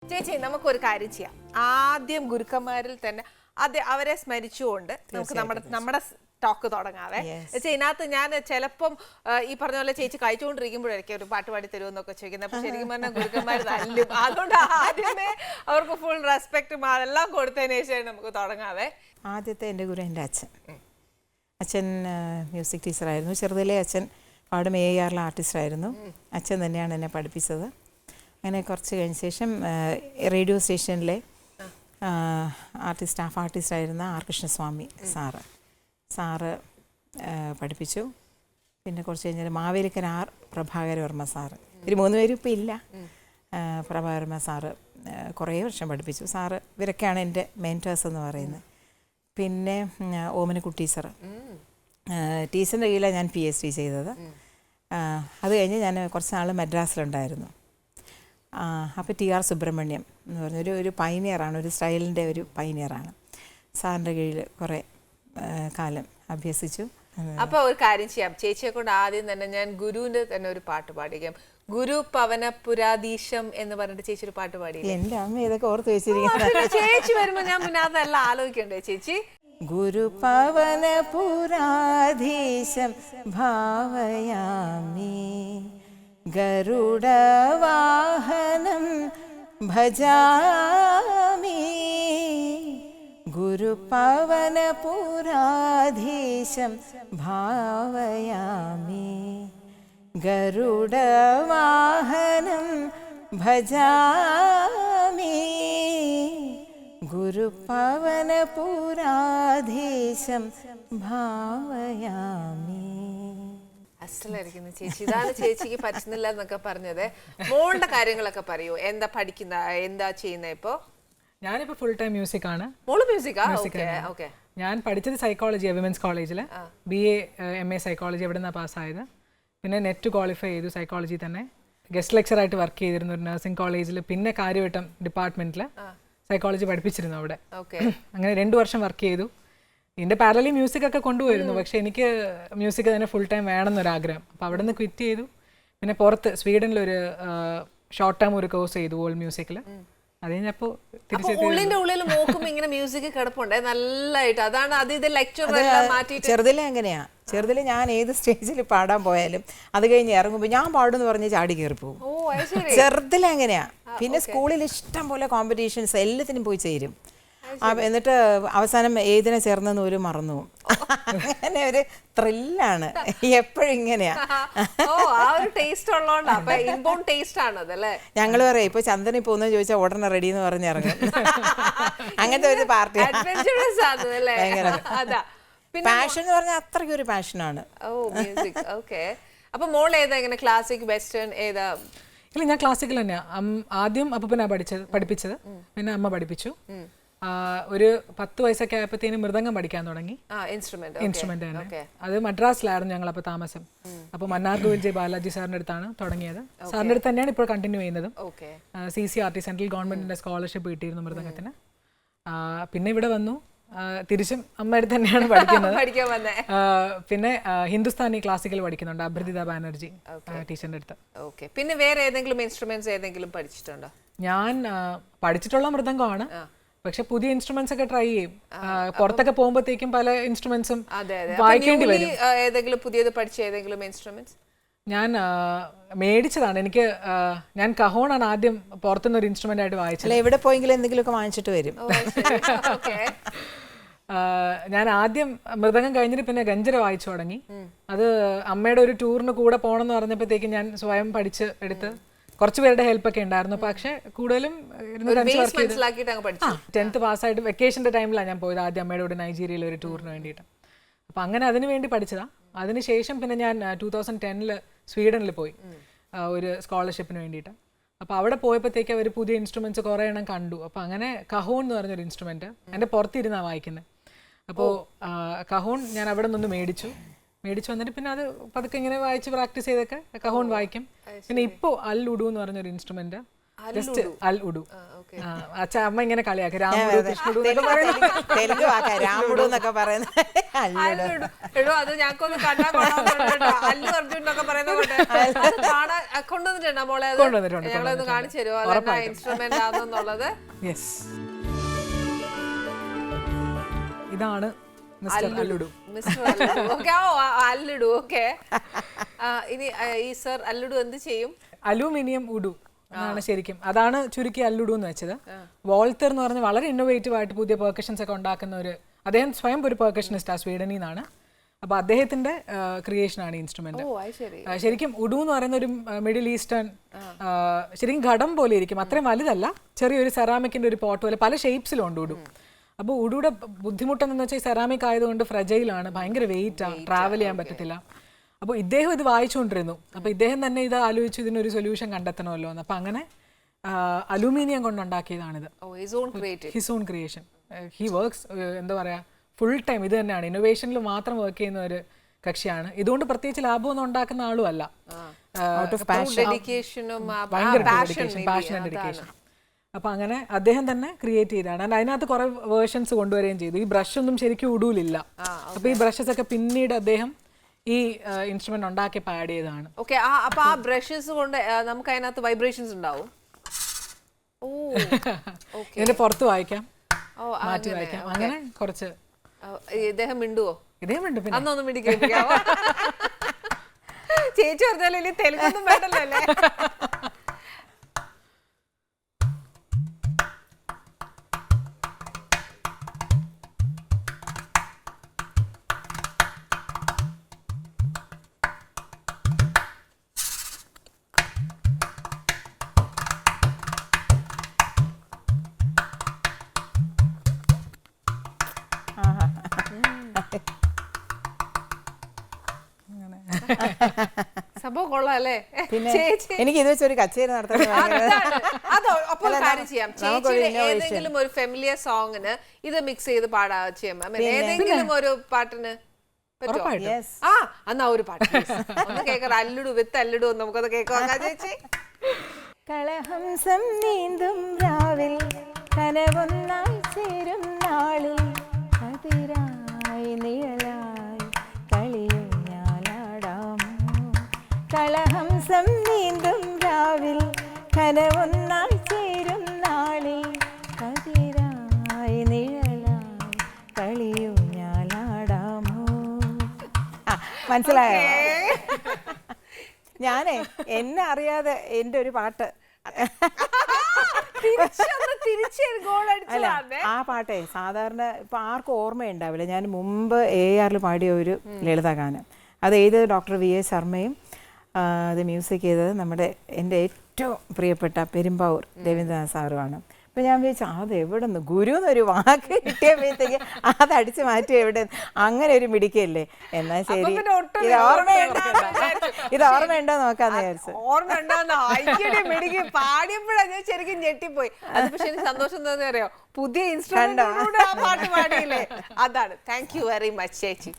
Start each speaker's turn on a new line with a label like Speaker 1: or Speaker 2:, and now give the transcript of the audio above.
Speaker 1: ചേച്ചി നമുക്കൊരു കാര്യം ചെയ്യാം. ആദ്യം ഗുരുക്കന്മാരിൽ തന്നെ അവരെ സ്മരിച്ചുകൊണ്ട് നമുക്ക് നമ്മുടെ ടോക്ക് തുടങ്ങാവേ. ഇതിനകത്ത് ഞാൻ ചിലപ്പം ഈ പറഞ്ഞ പോലെ ചേച്ചി കഴിച്ചുകൊണ്ടിരിക്കുമ്പോഴായിരിക്കും ഒരു പാട്ട് പാടി തരുമെന്നൊക്കെ ചോദിക്കുന്നത്. അപ്പൊ ശരിക്കും പറഞ്ഞാൽ ഗുരുക്കന്മാർ തല്ലും. അതുകൊണ്ട് ആദ്യമേ അവർക്ക് ഫുൾ റെസ്പെക്റ്റും അതെല്ലാം കൊടുത്തതിന് ശേഷം നമുക്ക് തുടങ്ങാവേ.
Speaker 2: ആദ്യത്തെ എൻ്റെ ഗുരു എൻ്റെ അച്ഛൻ മ്യൂസിക് ടീച്ചറായിരുന്നു. ചെറുതിലെ അച്ഛൻ പാടും ARL ആർട്ടിസ്റ്റായിരുന്നു. അച്ഛൻ തന്നെയാണ് എന്നെ പഠിപ്പിച്ചത്. അങ്ങനെ കുറച്ച് കഴിഞ്ഞ ശേഷം റേഡിയോ സ്റ്റേഷനിലെ സ്റ്റാഫ് ആർട്ടിസ്റ്റായിരുന്ന R കൃഷ്ണസ്വാമി സാറ് പഠിപ്പിച്ചു. പിന്നെ കുറച്ച് കഴിഞ്ഞാൽ മാവേലിക്കൻ R പ്രഭാകരവർമ്മ സാറ്, ഇവർ 3 പേരും ഇപ്പം ഇല്ല. പ്രഭാകരവർമ്മ സാറ് കുറേ വർഷം പഠിപ്പിച്ചു. സാറ് ഇവരൊക്കെയാണ് എൻ്റെ മെൻറ്റേഴ്സ് എന്ന് പറയുന്നത്. പിന്നെ ഓമനക്കുട്ടി സാറ്, ടീച്ചറിൻ്റെ കീഴിലാണ് ഞാൻ PhD ചെയ്തത്. അത് കഴിഞ്ഞ് ഞാൻ കുറച്ച് നാൾ മദ്രാസിലുണ്ടായിരുന്നു. അപ്പോൾ TR സുബ്രഹ്മണ്യം എന്ന് പറഞ്ഞൊരു ഒരു പൈനിയറാണ്, ഒരു സ്റ്റൈലിൻ്റെ ഒരു പൈനിയറാണ്. സാറിൻ്റെ കീഴിൽ കുറേ കാലം അഭ്യസിച്ചു.
Speaker 1: അപ്പോൾ ഒരു കാര്യം ചെയ്യാം, ചേച്ചിയെ കൊണ്ട് ആദ്യം തന്നെ ഞാൻ ഗുരുവിൻ്റെ തന്നെ ഒരു പാട്ട് പാടിക്കാം. ഗുരു പവന പുരാധീശം എന്ന് പറഞ്ഞിട്ട് ചേച്ചി ഒരു പാട്ട് പാടി.
Speaker 2: എൻ്റെ അമ്മ ഇതൊക്കെ ഓർത്ത് വെച്ചിരിക്കുന്നത്.
Speaker 1: ചേച്ചി വരുമ്പോൾ ഞാൻ പിന്നെ അതെല്ലാം ആലോചിക്കണ്ടേ ചേച്ചി.
Speaker 2: ഗുരു പവന പുരാധീശം ഭാവയാമി ഗരുഡവാഹനം ഭജാമി ഗുരുപവനപുരാധീശം ഭാവയാമി ഗരുഡവാഹനം ഭജാമി ഗുരുപവനപുരാധീശം ഭാവയാമി.
Speaker 1: അസലായിരിക്കുന്നു ചേച്ചി. ഇതാണ് ചേച്ചിക്ക് പറ്റുന്നില്ല എന്നൊക്കെ പറഞ്ഞത്. മോളുടെ കാര്യങ്ങളൊക്കെ പറയൂ. എന്താ പഠിക്കുന്ന, എന്താ ചെയ്യുന്ന ഇപ്പോ?
Speaker 3: ഞാനിപ്പോ ഫുൾ ടൈം മ്യൂസിക് ആണ്.
Speaker 1: മോള് മ്യൂസിക്കാ?
Speaker 3: ഞാൻ പഠിച്ചത് സൈക്കോളജി വിമൻസ് കോളേജിൽ. BA MA സൈക്കോളജി എവിടെ നിന്നാണ് പാസ്സായത്. പിന്നെ നെറ്റ് ക്വാളിഫൈ ചെയ്തു സൈക്കോളജി തന്നെ. ഗസ്റ്റ് ലെക്ചറായിട്ട് വർക്ക് ചെയ്തിരുന്നു ഒരു നഴ്സിംഗ് കോളേജിൽ. പിന്നെ കാര്യവട്ടം ഡിപ്പാർട്ട്മെന്റിൽ സൈക്കോളജി പഠിപ്പിച്ചിരുന്നു അവിടെ. അങ്ങനെ 2 വർഷം വർക്ക് ചെയ്തു. ഇതിൻ്റെ പാരലി മ്യൂസിക് ഒക്കെ കൊണ്ടുപോയിരുന്നു. പക്ഷെ എനിക്ക് മ്യൂസിക് തന്നെ ഫുൾ ടൈം വേണമെന്നൊരാഗ്രഹം. അപ്പോൾ അവിടെ നിന്ന് ക്വിറ്റ് ചെയ്തു. പിന്നെ പുറത്ത് സ്വീഡനിലൊരു ഷോർട്ട് ടേം ഒരു കോഴ്സ് ചെയ്തു വേൾഡ് മ്യൂസിക്കിൽ. അത് കഴിഞ്ഞപ്പോൾ
Speaker 1: ഉള്ളിന്റെ ഉള്ളിൽ നോക്കുമ്പോ ഇങ്ങനെ മ്യൂസിക് കിടപ്പുണ്ടേ നല്ലതായിട്ട്. അതാണ് അത് ഇത് ലെക്ചർ മാറ്റിയിട്ട്.
Speaker 2: ചെറുതിലെ എങ്ങനെയാ, ചെറുതിലെ ഞാൻ ഏത് സ്റ്റേജിൽ പാടാൻ പോയാലും അത് കഴിഞ്ഞ് ഇറങ്ങുമ്പോൾ ഞാൻ പാടുമെന്ന് പറഞ്ഞ് ചാടി കയറി പോകും. ചെറുതിലെ എങ്ങനെയാ. പിന്നെ സ്കൂളിൽ ഇഷ്ടം പോലെ കോമ്പറ്റീഷൻസ് എല്ലാത്തിനും പോയി ചേരും. എന്നിട്ട് അവസാനം ഏതിനെ ചേർന്നെന്ന് ഒരു മറന്നു പോകും. അങ്ങനെ ഒരു ത്രില്ലാണ് എപ്പോഴും ഇങ്ങനെയാ. ഞങ്ങൾ പറയാം ഇപ്പൊ ചന്ദന പോകുന്ന ചോദിച്ചാൽ ഉടനെ റെഡി എന്ന് പറഞ്ഞിറങ്ങും. അങ്ങനത്തെ ഒരു പാർട്ടി. പാഷൻ എന്ന് പറഞ്ഞാൽ അത്രയ്ക്ക് ഒരു പാഷനാണ്.
Speaker 1: അപ്പൊ മോൾ ഏതാ, ഇങ്ങനെ ക്ലാസിക് വെസ്റ്റേൺ ഏതാ?
Speaker 3: ഇല്ല, ഞാൻ ക്ലാസിക്കൽ തന്നെയാ. ആദ്യം അപ്പനാ പഠിപ്പിച്ചത്. പിന്നെ അമ്മ പഠിപ്പിച്ചു. ഒരു 10 വയസ്സൊക്കെ ആയപ്പോഴത്തേനും മൃദംഗം പഠിക്കാൻ തുടങ്ങി. ഇൻസ്ട്രുമെന്റ് തന്നെ. അത് മദ്രാസിലായിരുന്നു ഞങ്ങൾ അപ്പോൾ താമസം. അപ്പോൾ മന്നാർഗോവിൽ ബാലാജി സാറിന്റെ അടുത്താണ് തുടങ്ങിയത്. സാറിന്റെ അടുത്ത് തന്നെയാണ് ഇപ്പോൾ കണ്ടിന്യൂ ചെയ്യുന്നത്. CCRT സെൻട്രൽ ഗവൺമെന്റിന്റെ സ്കോളർഷിപ്പ് കിട്ടിയിരുന്നു മൃദംഗത്തിന്. പിന്നെ ഇവിടെ വന്നു. തിരിച്ചും അമ്മയുടെ തന്നെയാണ് പഠിക്കുന്നത്. പിന്നെ ഹിന്ദുസ്ഥാനി ക്ലാസിക്കൽ പഠിക്കുന്നുണ്ട് അമൃത ബാനർജി ടീച്ചറിന്റെ അടുത്ത്.
Speaker 1: പിന്നെ വേറെ ഏതെങ്കിലും ഇൻസ്ട്രുമെന്റ്സ് ഏതെങ്കിലും പഠിച്ചിട്ടുണ്ടോ?
Speaker 3: ഞാൻ പഠിച്ചിട്ടുള്ള മൃദംഗമാണ്. പക്ഷെ പുതിയ ഇൻസ്ട്രുമെന്റ്സ് ഒക്കെ ട്രൈ ചെയ്യും. പുറത്തൊക്കെ പോകുമ്പോഴത്തേക്കും പല ഇൻസ്ട്രുമെന്റ്സും വായിക്കേണ്ടി വരും.
Speaker 1: ഏതെങ്കിലും പുതിയത് പഠിച്ച ഏതെങ്കിലും ഇൻസ്ട്രുമെന്റ്സ്?
Speaker 3: ഞാൻ മേടിച്ചതാണ്. ഞാൻ കഹോണാണ് ആദ്യം പുറത്തുനിന്ന് ഒരു ഇൻസ്ട്രുമെന്റ് ആയിട്ട് വായിച്ചത്.
Speaker 2: എവിടെ പോയെങ്കിലും എന്തെങ്കിലുമൊക്കെ വാങ്ങിച്ചിട്ട് വരും.
Speaker 3: ഞാൻ ആദ്യം മൃദംഗം കഴിഞ്ഞിട്ട് പിന്നെ ഗഞ്ചര വായിച്ചു തുടങ്ങി. അത് അമ്മയുടെ ഒരു ടൂറിന് കൂടെ പോകണമെന്ന് പറഞ്ഞപ്പോഴത്തേക്കും ഞാൻ സ്വയം പഠിച്ച് എടുത്ത് കുറച്ച് പേരുടെ ഹെൽപ്പ് ഒക്കെ ഉണ്ടായിരുന്നു. പക്ഷെ കൂടുതലും 10th പാസ്സായിട്ട് വെക്കേഷന്റെ ടൈമിലാണ് ഞാൻ പോയത്. ആദ്യം അമ്മയുടെ കൂടെ നൈജീരിയയിൽ ഒരു ടൂറിന് വേണ്ടിയിട്ട്. അപ്പം അങ്ങനെ അതിന് വേണ്ടി പഠിച്ചതാ. അതിനുശേഷം പിന്നെ ഞാൻ 2010 സ്വീഡനിൽ പോയി ഒരു സ്കോളർഷിപ്പിന് വേണ്ടിയിട്ട്. അപ്പോൾ അവിടെ പോയപ്പോഴത്തേക്ക് അവർ പുതിയ ഇൻസ്ട്രുമെന്റ്സ് കുറേ എണ്ണം കണ്ടു. അപ്പോൾ അങ്ങനെ കഹോൺ എന്ന് പറഞ്ഞൊരു ഇൻസ്ട്രുമെന്റ് എൻ്റെ പുറത്തിരുന്നാണ് വായിക്കുന്നത്. അപ്പോൾ കഹോൺ ഞാൻ അവിടെ നിന്ന് മേടിച്ചു വന്നിട്ട് പിന്നെ അത് പതുക്കെ ഇങ്ങനെ വായിച്ച് പ്രാക്ടീസ് ചെയ്തൊക്കെ കഹോൺ വായിക്കും. പിന്നെ ഇപ്പോൾ അൽ ഉഡു എന്ന് പറഞ്ഞൊരു ഇൻസ്ട്രുമെന്റ്, ജസ്റ്റ് അൽ ഉഡു. അമ്മ ഇങ്ങനെ കളിയാക്കി രാമുഡു കൃഷ്ണുഡു എന്നൊക്കെ പറയുന്നത്.
Speaker 2: തെലുങ്ക് വാക്കാ രാമുഡു എന്നൊക്കെ പറയുന്നത്.
Speaker 1: അല്ലുഡു. എടോ അത് ഞങ്ങൾക്കൊന്ന് കണ്ടാൽ കൊള്ളാം. അല്ലു അർജുൻ എന്നൊക്കെ പറയുന്ന കൊണ്ട് അത് കാണാൻ കൊണ്ടുവന്നിട്ടുണ്ടോ മോളെ? അത് ഞങ്ങളൊന്ന് കാണിച്ചു തരുമോ അതെന്നാ ഇൻസ്ട്രുമെന്റ് ആണെന്നുള്ളത്?
Speaker 3: യെസ്, ഇതാണ് mister Alludu.
Speaker 1: Mister Alludu. Okay, Alludu. Okay, ഇനി ഈ സർ അല്ലുഡു എന്ത് ചെയ്യും?
Speaker 3: അലൂമിനിയം ഉഡു എന്നാണ് ശരിക്കും, അതാണ് ചുരുക്കി അല്ലുഡു എന്ന് വെച്ചത്. വോൾത്തർ എന്ന് പറഞ്ഞ വളരെ ഇന്നോവേറ്റീവ് ആയിട്ട് പുതിയ പെർക്കഷൻസ് ഒക്കെ ഉണ്ടാക്കുന്ന ഒരു, അദ്ദേഹം സ്വയം ഒരു പെർക്കഷനിസ്റ്റ് ആ സ്വീഡനിൽ നിന്നാണ്. അപ്പോൾ അദ്ദേഹത്തിന്റെ ക്രിയേഷൻ ആണ് ഇൻസ്ട്രുമെന്റ്. ശരിക്കും ഉഡു എന്ന് പറയുന്ന ഒരു മിഡിൽ ഈസ്റ്റേൺ, ശരിക്കും ഘടം പോലെ ഇരിക്കും, അത്രയും വലുതല്ല, ചെറിയൊരു സെറാമിക്കിന്റെ ഒരു പോട്ട് പോലെ പല ഷേപ്സിലും ഉണ്ട് ഉഡു. അപ്പോൾ ഉഡുയുടെ ബുദ്ധിമുട്ടെന്ന് വെച്ചാൽ സെറാമിക് ആയതുകൊണ്ട് ഫ്രജൈലാണ്, ഭയങ്കര വെയിറ്റാണ്, ട്രാവൽ ചെയ്യാൻ പറ്റത്തില്ല. അപ്പോൾ ഇദ്ദേഹം ഇത് വായിച്ചുകൊണ്ടിരുന്നു. അപ്പോൾ ഇദ്ദേഹം തന്നെ ഇത് ആലോചിച്ചു ഇതിനൊരു സൊല്യൂഷൻ കണ്ടെത്തണമല്ലോ എന്ന്. അപ്പം അങ്ങനെ അലൂമിനിയം കൊണ്ടുണ്ടാക്കിയതാണിത്. His own creation. He works, എന്താ പറയുക, ഫുൾ ടൈം ഇത് തന്നെയാണ്, ഇന്നോവേഷനിൽ മാത്രം വർക്ക് ചെയ്യുന്ന ഒരു കക്ഷിയാണ്. ഇതുകൊണ്ട് പ്രത്യേകിച്ച് ലാഭമൊന്നും ഉണ്ടാക്കുന്ന ആളും അല്ല. ഭയങ്കര പാഷൻ ആൻഡ് ഡെഡിക്കേഷൻ. അപ്പൊ അങ്ങനെ അദ്ദേഹം തന്നെ ക്രിയേറ്റ് ചെയ്തതാണ്. അതിനകത്ത് കുറെ വേർഷൻസ് കൊണ്ടുവരികയും ചെയ്തു. ഈ ബ്രഷ് ഒന്നും ശരിക്കും ഉടൂലില്ല. അപ്പൊ ഈ ബ്രഷസ് ഒക്കെ പിന്നീട് അദ്ദേഹം ഈ ഇൻസ്ട്രുമെന്റ് ഉണ്ടാക്കിയപ്പോൾ ആഡ് ചെയ്തതാണ്.
Speaker 1: ഓക്കെ, അപ്പൊ ആ ബ്രഷസ് കൊണ്ട് നമുക്ക് അതിനകത്ത് വൈബ്രേഷൻസ് ഉണ്ടാവും.
Speaker 3: ഇതിന്റെ പുറത്ത് വായിക്കാം, മാറ്റി വായിക്കാം, അങ്ങനെ കുറച്ച്.
Speaker 1: ഇദ്ദേഹം മിണ്ടുവോ?
Speaker 3: ഇദ്ദേഹം മിണ്ടും. പിന്നെ
Speaker 1: അന്നൊന്നും മിണ്ടിക്കാവോ? ചേച്ചി പറഞ്ഞാലേ തെലുങ്കൊന്നും വേണ്ടല്ലോ അല്ലേ? സംഭവം കൊള്ളാം അല്ലേ?
Speaker 2: എനിക്ക് ഇത് വെച്ചൊരു കച്ചേരി
Speaker 1: ഏതെങ്കിലും ഒരു ഫെമിലിയർ സോങ്ങിന് ഇത് മിക്സ് ചെയ്ത് പാടാ ചെയ്യാം. ഏതെങ്കിലും ഒരു പാട്ടിന് എന്നാ ഒരു പാട്ട് ഒന്ന് കേൾക്കാം. അല്ലുടു വിത്ത് അല്ലുടു നമുക്കത് കേൾക്കാം ചേച്ചി.
Speaker 2: കളഹംസം നീന്തും രാവിൽ കനവൊന്നായി ചേരും നാളിൽ അതിരായി നിഴലായി കളിയും ഞാലാടാമോ. കളഹംസം നീന്തും രാവിൽ കനവൊന്നായി ചേരും നാളിൽ അതിരായി നിഴലായി കളിയും ഞാലാടാമോ. മനസ്സിലായോ? ഞാനേ എന്നെ അറിയാതെ എൻ്റെ ഒരു പാട്ട്, ആ പാട്ടേ സാധാരണ ഇപ്പൊ ആർക്കും ഓർമ്മയുണ്ടാവില്ല. ഞാൻ മുമ്പ് AR പാടിയ ഒരു ലളിതഗാനം, അത് എഴുതിയത് ഡോക്ടർ VA ശർമ്മയും അത് മ്യൂസിക് ചെയ്തത് നമ്മുടെ എൻ്റെ ഏറ്റവും പ്രിയപ്പെട്ട പെരുമ്പാവൂർ രവീന്ദ്രനാഥ് സാറുമാണ്. അപ്പം ഞാൻ വിചാരിച്ചു അത് എവിടെ നിന്ന് ഗുരു എന്നൊരു വാക്ക് കിട്ടിയപ്പോഴത്തേക്ക് അത് അടിച്ചു മാറ്റി എവിടെ, അങ്ങനെ ഒരു മിടിക്കല്ലേ. എന്നാൽ ശരി, ഇത് ഓർമ്മയുണ്ടോ നോക്കാന്ന് വിചാരിച്ചു.
Speaker 1: ഓർമ്മയുണ്ടോന്ന് പാടിയപ്പോഴാണ് ഞാൻ ശരിക്കും ഞെട്ടിപ്പോയി. അത് പക്ഷെ എനിക്ക് സന്തോഷം തോന്നി അറിയോ, പുതിയ ഇൻസ്ട്രുമെന്റ് പാട്ട് പാടിയില്ലേ, അതാണ്. താങ്ക് യു വെരി മച്ച് ചേച്ചി.